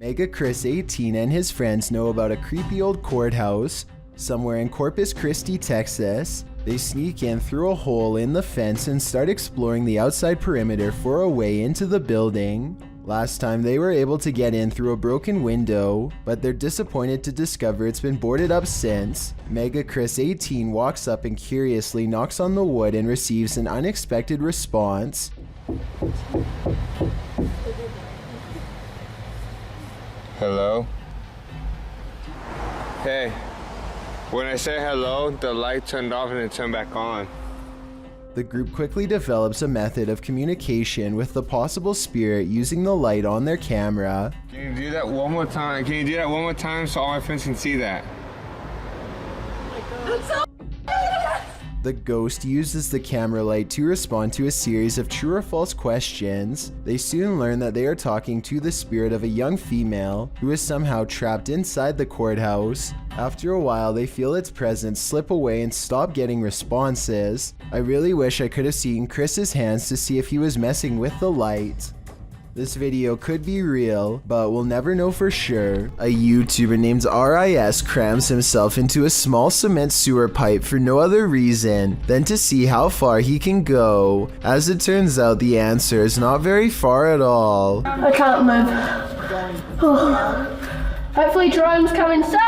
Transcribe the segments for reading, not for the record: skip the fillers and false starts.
Mega Chris 18 and his friends know about a creepy old courthouse somewhere in Corpus Christi, Texas. They sneak in through a hole in the fence and start exploring the outside perimeter for a way into the building. Last time they were able to get in through a broken window, but they're disappointed to discover it's been boarded up since. Mega Chris 18 walks up and curiously knocks on the wood and receives an unexpected response. Hello? Hey, when I say hello, the light turned off and it turned back on. The group quickly develops a method of communication with the possible spirit using the light on their camera. Can you do that one more time? Can you do that one more time so all my friends can see that? The ghost uses the camera light to respond to a series of true or false questions. They soon learn that they are talking to the spirit of a young female who is somehow trapped inside the courthouse. After a while, they feel its presence slip away and stop getting responses. I really wish I could have seen Chris's hands to see if he was messing with the light. This video could be real, but we'll never know for sure. A YouTuber named RIS crams himself into a small cement sewer pipe for no other reason than to see how far he can go. As it turns out, the answer is not very far at all. I can't move. Hopefully drones coming soon!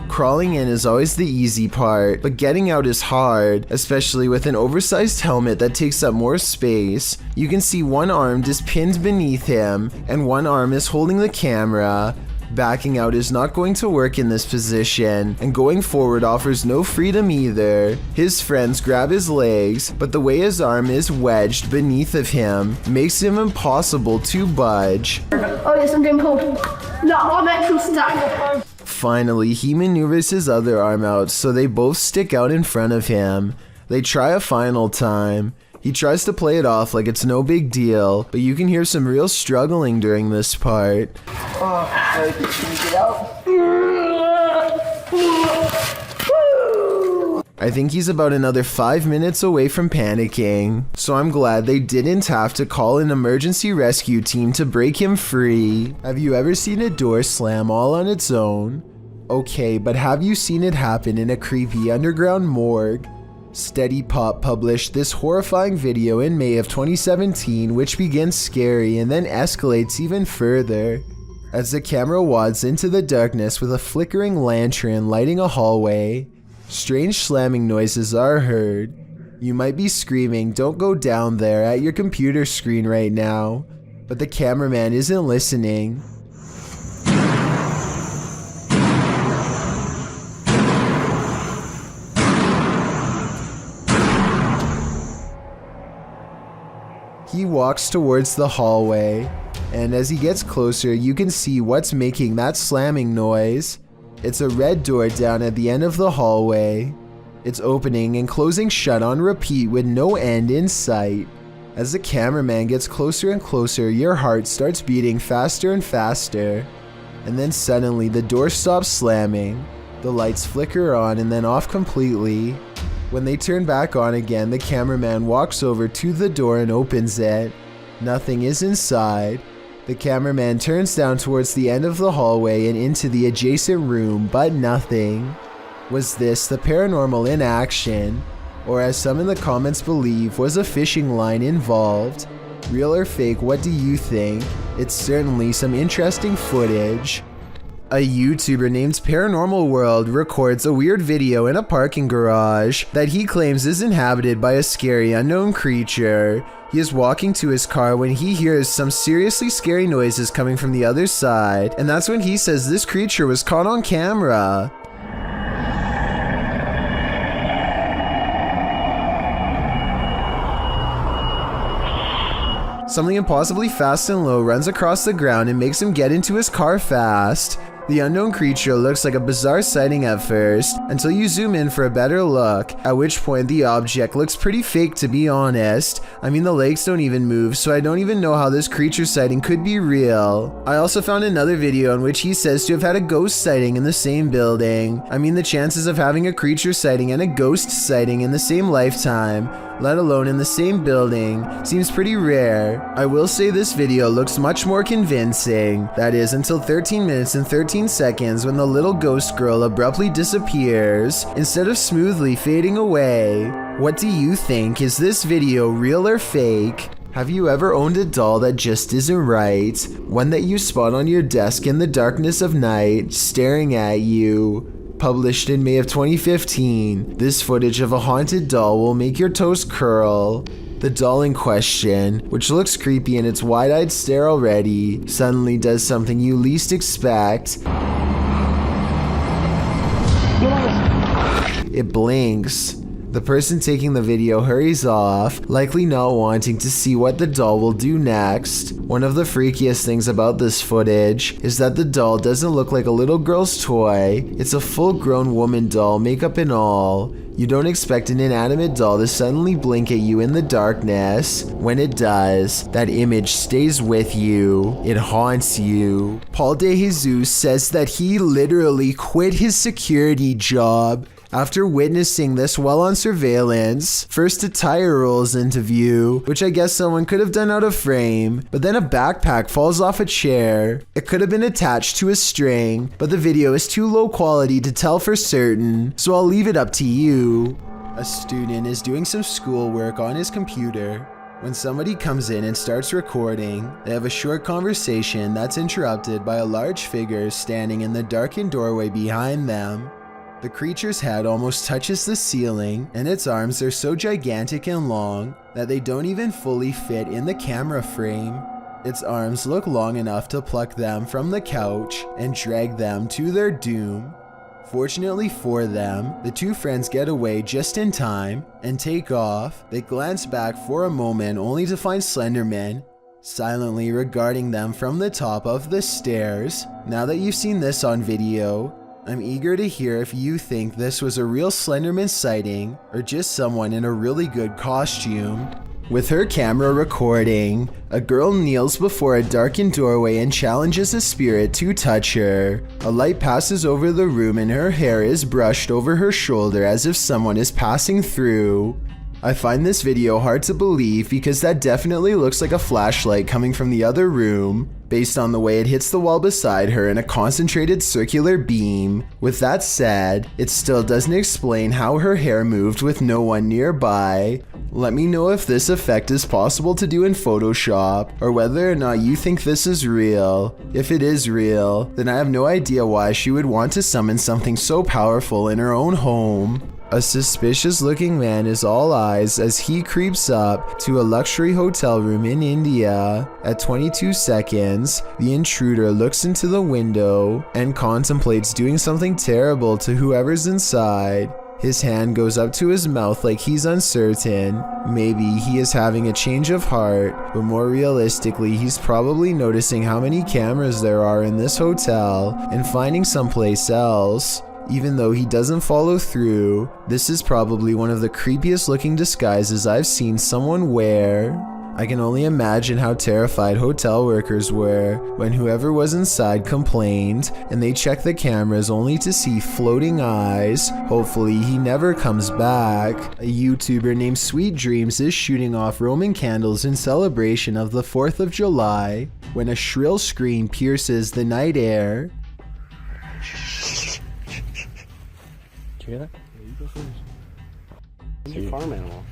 Crawling in is always the easy part, but getting out is hard, especially with an oversized helmet that takes up more space. You can see one arm is pinned beneath him, and one arm is holding the camera. Backing out is not going to work in this position, and going forward offers no freedom either. His friends grab his legs, but the way his arm is wedged beneath of him makes him impossible to budge. Oh yes, I'm getting pulled. No, I'm actually stuck. Finally, he maneuvers his other arm out so they both stick out in front of him. They try a final time. He tries to play it off like it's no big deal, but you can hear some real struggling during this part. Can you get out? I think he's about another 5 minutes away from panicking, so I'm glad they didn't have to call an emergency rescue team to break him free. Have you ever seen a door slam all on its own? Okay, but have you seen it happen in a creepy underground morgue? Steady Pop published this horrifying video in May of 2017, which begins scary and then escalates even further. As the camera wads into the darkness with a flickering lantern lighting a hallway, strange slamming noises are heard. You might be screaming, "Don't go down there," at your computer screen right now, but the cameraman isn't listening. He walks towards the hallway, and as he gets closer, you can see what's making that slamming noise. It's a red door down at the end of the hallway. It's opening and closing shut on repeat with no end in sight. As the cameraman gets closer and closer, your heart starts beating faster and faster. And then suddenly the door stops slamming. The lights flicker on and then off completely. When they turn back on again, the cameraman walks over to the door and opens it. Nothing is inside. The cameraman turns down towards the end of the hallway and into the adjacent room, but nothing. Was this the paranormal in action? Or as some in the comments believe, was a fishing line involved? Real or fake, what do you think? It's certainly some interesting footage. A YouTuber named Paranormal World records a weird video in a parking garage that he claims is inhabited by a scary unknown creature. He is walking to his car when he hears some seriously scary noises coming from the other side, and that's when he says this creature was caught on camera. Something impossibly fast and low runs across the ground and makes him get into his car fast. The unknown creature looks like a bizarre sighting at first, until you zoom in for a better look, at which point the object looks pretty fake, to be honest. I mean, the legs don't even move, so I don't even know how this creature sighting could be real. I also found another video in which he says to have had a ghost sighting in the same building. I mean, the chances of having a creature sighting and a ghost sighting in the same lifetime let alone in the same building, seems pretty rare. I will say this video looks much more convincing. That is until 13 minutes and 13 seconds when the little ghost girl abruptly disappears instead of smoothly fading away. What do you think? Is this video real or fake? Have you ever owned a doll that just isn't right? One that you spot on your desk in the darkness of night, staring at you? Published in May of 2015, this footage of a haunted doll will make your toes curl. The doll in question, which looks creepy in its wide-eyed stare already, suddenly does something you least expect. It blinks. The person taking the video hurries off, likely not wanting to see what the doll will do next. One of the freakiest things about this footage is that the doll doesn't look like a little girl's toy. It's a full-grown woman doll, makeup and all. You don't expect an inanimate doll to suddenly blink at you in the darkness. When it does, that image stays with you. It haunts you. Paul DeJesus says that he literally quit his security job after witnessing this while on surveillance. First a tire rolls into view, which I guess someone could have done out of frame, but then a backpack falls off a chair. It could have been attached to a string, but the video is too low quality to tell for certain, so I'll leave it up to you. A student is doing some schoolwork on his computer when somebody comes in and starts recording. They have a short conversation that's interrupted by a large figure standing in the darkened doorway behind them. The creature's head almost touches the ceiling, and its arms are so gigantic and long that they don't even fully fit in the camera frame. Its arms look long enough to pluck them from the couch and drag them to their doom. Fortunately for them, the two friends get away just in time and take off. They glance back for a moment only to find Slender Man silently regarding them from the top of the stairs. Now that you've seen this on video, I'm eager to hear if you think this was a real Slender Man sighting or just someone in a really good costume. With her camera recording, a girl kneels before a darkened doorway and challenges a spirit to touch her. A light passes over the room and her hair is brushed over her shoulder as if someone is passing through. I find this video hard to believe because that definitely looks like a flashlight coming from the other room, based on the way it hits the wall beside her in a concentrated circular beam. With that said, it still doesn't explain how her hair moved with no one nearby. Let me know if this effect is possible to do in Photoshop, or whether or not you think this is real. If it is real, then I have no idea why she would want to summon something so powerful in her own home. A suspicious looking man is all eyes as he creeps up to a luxury hotel room in India. At 22 seconds, the intruder looks into the window and contemplates doing something terrible to whoever's inside. His hand goes up to his mouth like he's uncertain. Maybe he is having a change of heart, but more realistically, he's probably noticing how many cameras there are in this hotel and finding someplace else. Even though he doesn't follow through, this is probably one of the creepiest looking disguises I've seen someone wear. I can only imagine how terrified hotel workers were when whoever was inside complained and they checked the cameras only to see floating eyes. Hopefully he never comes back. A YouTuber named Sweet Dreams is shooting off Roman candles in celebration of the 4th of July when a shrill scream pierces the night air. Did you hear that? Yeah, you go first. It's a farm animal.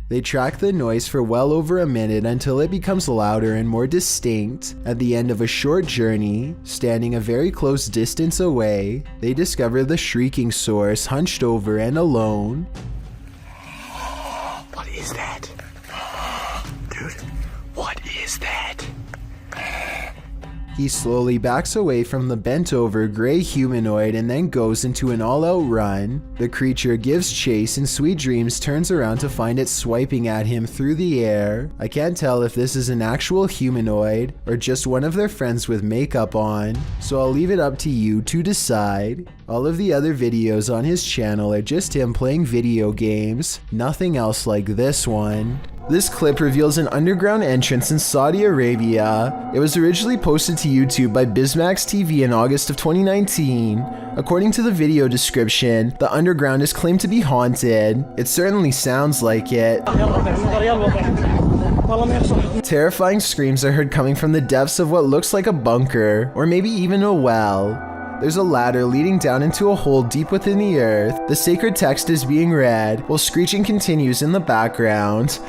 They track the noise for well over a minute until it becomes louder and more distinct. At the end of a short journey, standing a very close distance away, they discover the shrieking source hunched over and alone. What is that? Dude, what is that? He slowly backs away from the bent-over gray humanoid and then goes into an all-out run. The creature gives chase and Sweet Dreams turns around to find it swiping at him through the air. I can't tell if this is an actual humanoid or just one of their friends with makeup on, so I'll leave it up to you to decide. All of the other videos on his channel are just him playing video games, nothing else like this one. This clip reveals an underground entrance in Saudi Arabia. It was originally posted to YouTube by Bizmax TV in August of 2019. According to the video description, the underground is claimed to be haunted. It certainly sounds like it. Terrifying screams are heard coming from the depths of what looks like a bunker, or maybe even a well. There's a ladder leading down into a hole deep within the earth. The sacred text is being read, while screeching continues in the background.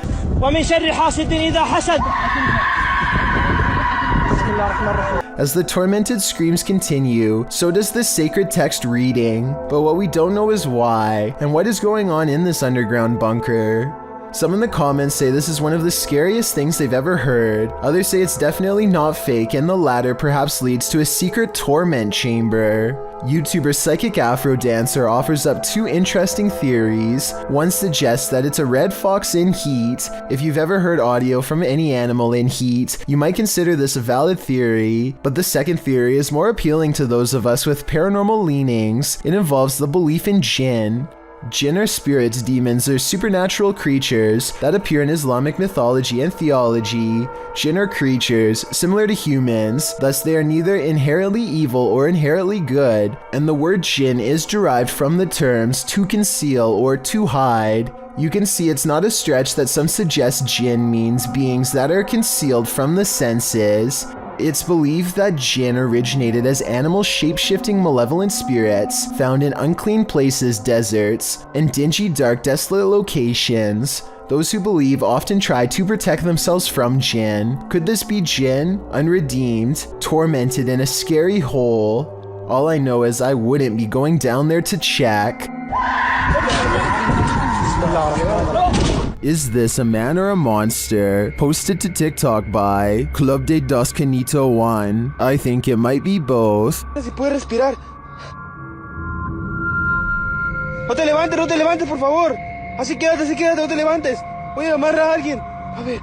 As the tormented screams continue, so does the sacred text reading. But what we don't know is why, and what is going on in this underground bunker. Some in the comments say this is one of the scariest things they've ever heard. Others say it's definitely not fake, and the latter perhaps leads to a secret torment chamber. YouTuber Psychic Afro Dancer offers up two interesting theories. One suggests that it's a red fox in heat. If you've ever heard audio from any animal in heat, you might consider this a valid theory. But the second theory is more appealing to those of us with paranormal leanings. It involves the belief in jinn. Jinn are spirits, demons, or supernatural creatures that appear in Islamic mythology and theology. Jinn are creatures similar to humans, thus they are neither inherently evil or inherently good, and the word jinn is derived from the terms to conceal or to hide. You can see it's not a stretch that some suggest jinn means beings that are concealed from the senses. It's believed that jinn originated as animal shape-shifting malevolent spirits found in unclean places, deserts, and dingy, dark, desolate locations. Those who believe often try to protect themselves from jinn. Could this be jinn, unredeemed, tormented in a scary hole? All I know is I wouldn't be going down there to check. Is this a man or a monster? Posted to TikTok by Club de Dos Canito 1. I think it might be both. Si puede respirar. No te levantes, por favor. Así quédate, no te levantes. Voy a llamar a alguien. A ver,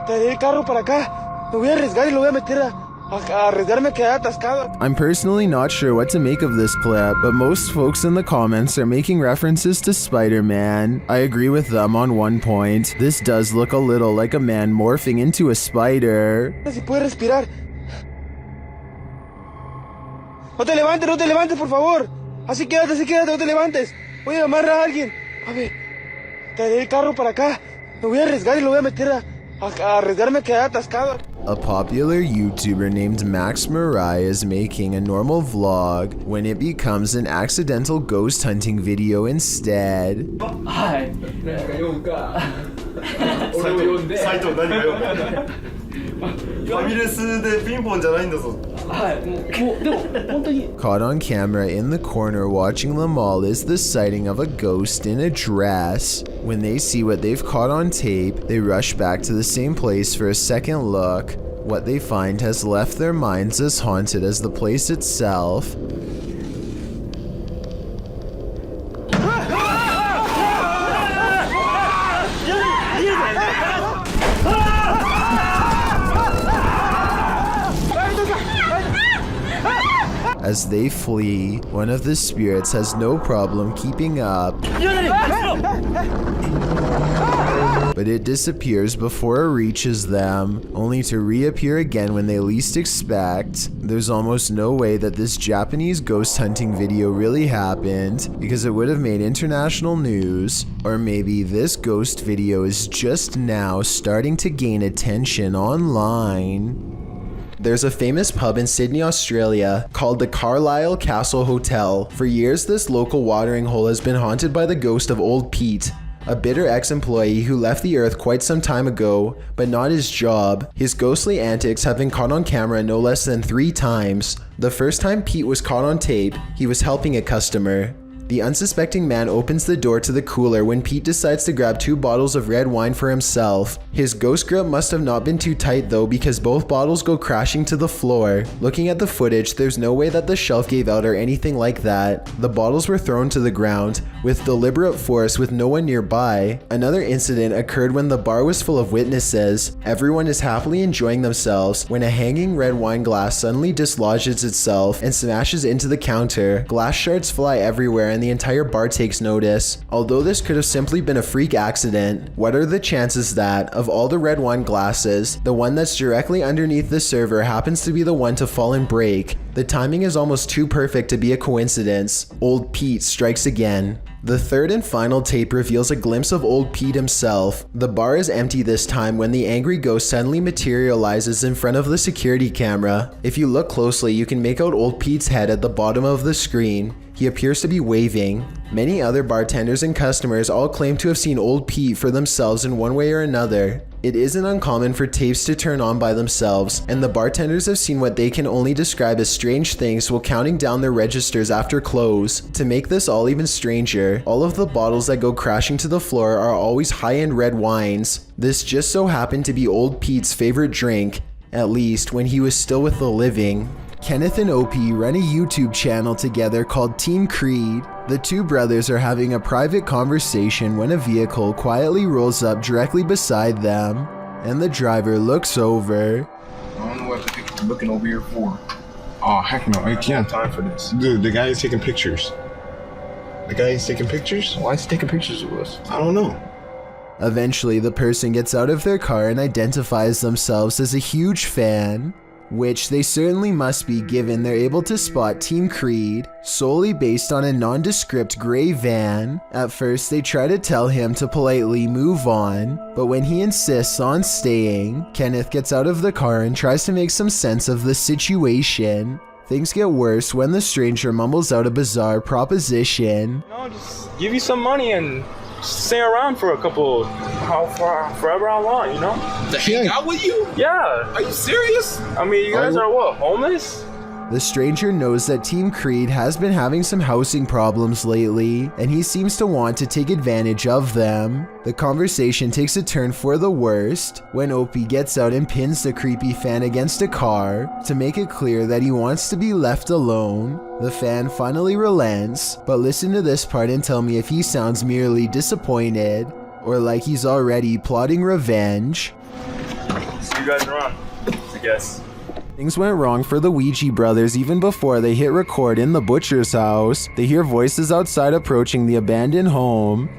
traeré el carro para acá. Me voy a arriesgar y lo voy a meter a arriesgarme a quedar atascado. I'm personally not sure what to make of this clip, but most folks in the comments are making references to Spider-Man. I agree with them on one point. This does look a little like a man morphing into a spider. Si puede respirar. No te levantes, por favor. Así quédate, no te levantes. Voy a llamar a alguien. A ver, traeré el carro para acá. Me voy a arriesgar y lo voy a meter a arriesgarme a quedar atascado. A popular YouTuber named Max Mirai is making a normal vlog when it becomes an accidental ghost hunting video instead. Caught on camera in the corner watching them all is the sighting of a ghost in a dress. When they see what they've caught on tape, they rush back to the same place for a second look. What they find has left their minds as haunted as the place itself. As they flee, one of the spirits has no problem keeping up, but it disappears before it reaches them, only to reappear again when they least expect. There's almost no way that this Japanese ghost hunting video really happened, because it would have made international news. Or maybe this ghost video is just now starting to gain attention online. There's a famous pub in Sydney, Australia called the Carlisle Castle Hotel. For years, this local watering hole has been haunted by the ghost of Old Pete, a bitter ex-employee who left the earth quite some time ago, but not his job. His ghostly antics have been caught on camera no less than 3 times. The first time Pete was caught on tape, he was helping a customer. The unsuspecting man opens the door to the cooler when Pete decides to grab 2 bottles of red wine for himself. His ghost grip must have not been too tight though, because both bottles go crashing to the floor. Looking at the footage, there's no way that the shelf gave out or anything like that. The bottles were thrown to the ground with deliberate force with no one nearby. Another incident occurred when the bar was full of witnesses. Everyone is happily enjoying themselves when a hanging red wine glass suddenly dislodges itself and smashes into the counter. Glass shards fly everywhere, and and the entire bar takes notice. Although this could have simply been a freak accident, what are the chances that, of all the red wine glasses, the one that's directly underneath the server happens to be the one to fall and break? The timing is almost too perfect to be a coincidence. Old Pete strikes again. The third and final tape reveals a glimpse of old Pete himself. The bar is empty this time when the angry ghost suddenly materializes in front of the security camera. If you look closely, you can make out old Pete's head at the bottom of the screen. He appears to be waving. Many other bartenders and customers all claim to have seen old Pete for themselves in one way or another. It isn't uncommon for tapes to turn on by themselves, and the bartenders have seen what they can only describe as strange things while counting down their registers after close. To make this all even stranger, all of the bottles that go crashing to the floor are always high-end red wines. This just so happened to be old Pete's favorite drink, at least when he was still with the living. Kenneth and Opie run a YouTube channel together called Team Creed. The two brothers are having a private conversation when a vehicle quietly rolls up directly beside them, and the driver looks over. I don't know what you're looking over here for. Oh, heck no, I can't. Time for this. Dude, the guy is taking pictures. The guy is taking pictures? Why is he taking pictures of us? I don't know. Eventually, the person gets out of their car and identifies themselves as a huge fan, which they certainly must be given they're able to spot Team Creed solely based on a nondescript gray van. At first they try to tell him to politely move on, but when he insists on staying, Kenneth gets out of the car and tries to make some sense of the situation. Things get worse when the stranger mumbles out a bizarre proposition. No, just give you some money and stay around for a couple, forever how long, you know? To hang out with you? Yeah. Are you serious? I mean, you guys are what, homeless? The stranger knows that Team Creed has been having some housing problems lately, and he seems to want to take advantage of them. The conversation takes a turn for the worst when Opie gets out and pins the creepy fan against a car to make it clear that he wants to be left alone. The fan finally relents, but listen to this part and tell me if he sounds merely disappointed or like he's already plotting revenge. See you guys around, I guess. Things went wrong for the Ouija brothers even before they hit record in the butcher's house. They hear voices outside approaching the abandoned home.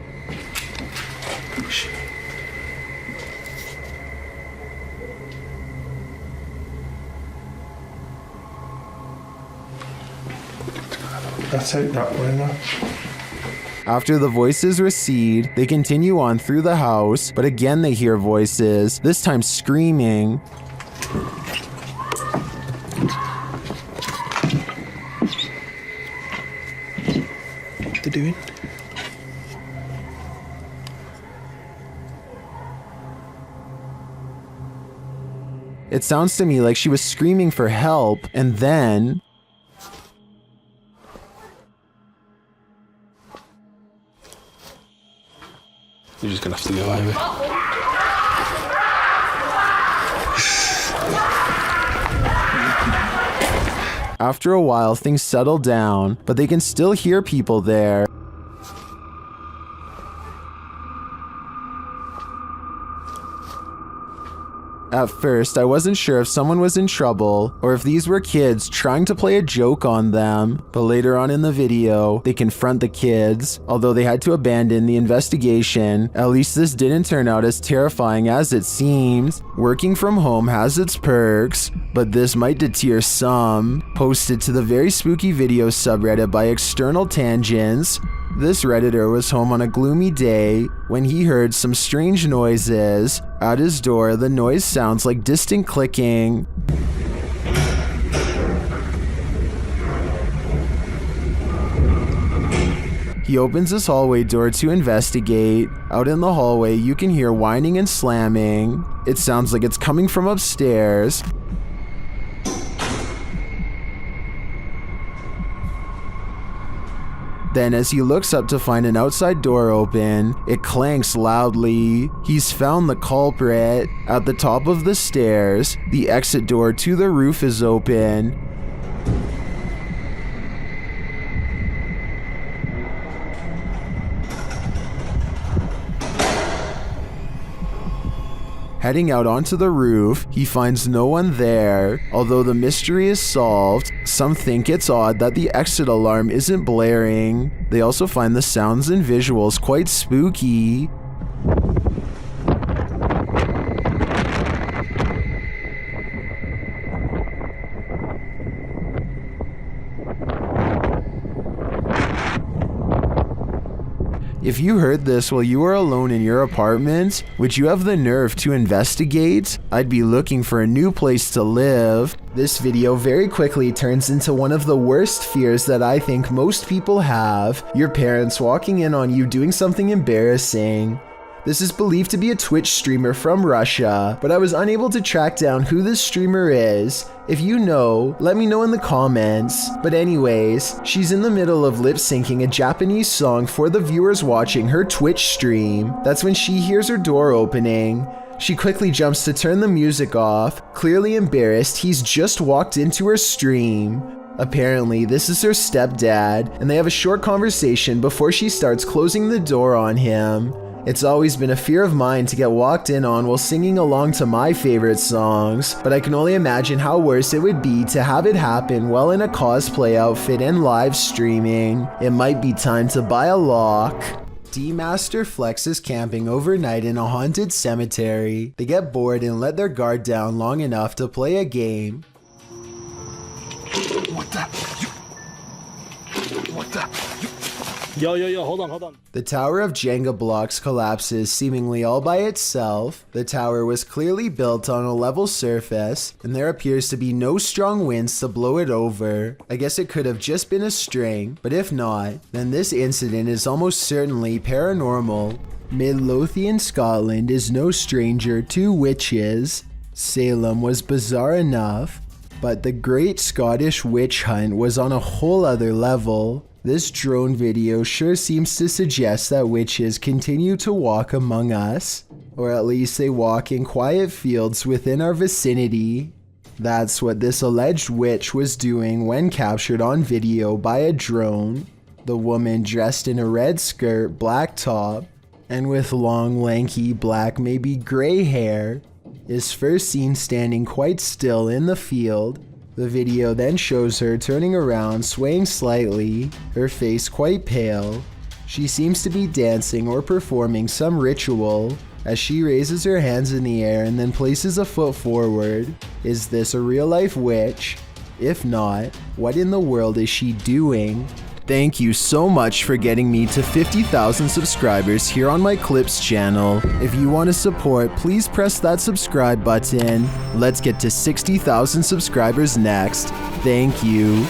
That's it, that way now. After the voices recede, they continue on through the house, but again they hear voices, this time screaming. What they doing? It sounds to me like she was screaming for help, and then You're just gonna have to go over. after a while things settle down, but they can still hear people there. At first, I wasn't sure if someone was in trouble or if these were kids trying to play a joke on them, but later on in the video, they confront the kids. Although they had to abandon the investigation, at least this didn't turn out as terrifying as it seems. Working from home has its perks, but this might deter some. Posted to the Very Spooky Videos subreddit by External Tangents, this Redditor was home on a gloomy day when he heard some strange noises. At his door, the noise sounds like distant clicking. He opens his hallway door to investigate. Out in the hallway, you can hear whining and slamming. It sounds like it's coming from upstairs. Then as he looks up to find an outside door open, it clanks loudly. He's found the culprit. At the top of the stairs, the exit door to the roof is open. Heading out onto the roof, he finds no one there. Although the mystery is solved, some think it's odd that the exit alarm isn't blaring. They also find the sounds and visuals quite spooky. If you heard this while you were alone in your apartment, would you have the nerve to investigate? I'd be looking for a new place to live. This video very quickly turns into one of the worst fears that I think most people have. Your parents walking in on you doing something embarrassing. This is believed to be a Twitch streamer from Russia, but I was unable to track down who this streamer is. If you know, let me know in the comments. But anyways, she's in the middle of lip syncing a Japanese song for the viewers watching her Twitch stream. That's when she hears her door opening. She quickly jumps to turn the music off. Clearly embarrassed, he's just walked into her stream. Apparently, this is her stepdad, and they have a short conversation before she starts closing the door on him. It's always been a fear of mine to get walked in on while singing along to my favorite songs, but I can only imagine how worse it would be to have it happen while in a cosplay outfit and live streaming. It might be time to buy a lock. D-Master Flex is camping overnight in a haunted cemetery. They get bored and let their guard down long enough to play a game. What the? What the? Yo, hold on. The tower of Jenga blocks collapses seemingly all by itself. The tower was clearly built on a level surface, and there appears to be no strong winds to blow it over. I guess it could have just been a string, but if not, then this incident is almost certainly paranormal. Midlothian, Scotland is no stranger to witches. Salem was bizarre enough, but the Great Scottish Witch Hunt was on a whole other level. This drone video sure seems to suggest that witches continue to walk among us, or at least they walk in quiet fields within our vicinity. That's what this alleged witch was doing when captured on video by a drone. The woman dressed in a red skirt, black top, and with long, lanky, black, maybe gray hair, is first seen standing quite still in the field. The video then shows her turning around, swaying slightly, her face quite pale. She seems to be dancing or performing some ritual as she raises her hands in the air and then places a foot forward. Is this a real-life witch? If not, what in the world is she doing? Thank you so much for getting me to 50,000 subscribers here on my Clips channel. If you want to support, please press that subscribe button. Let's get to 60,000 subscribers next. Thank you.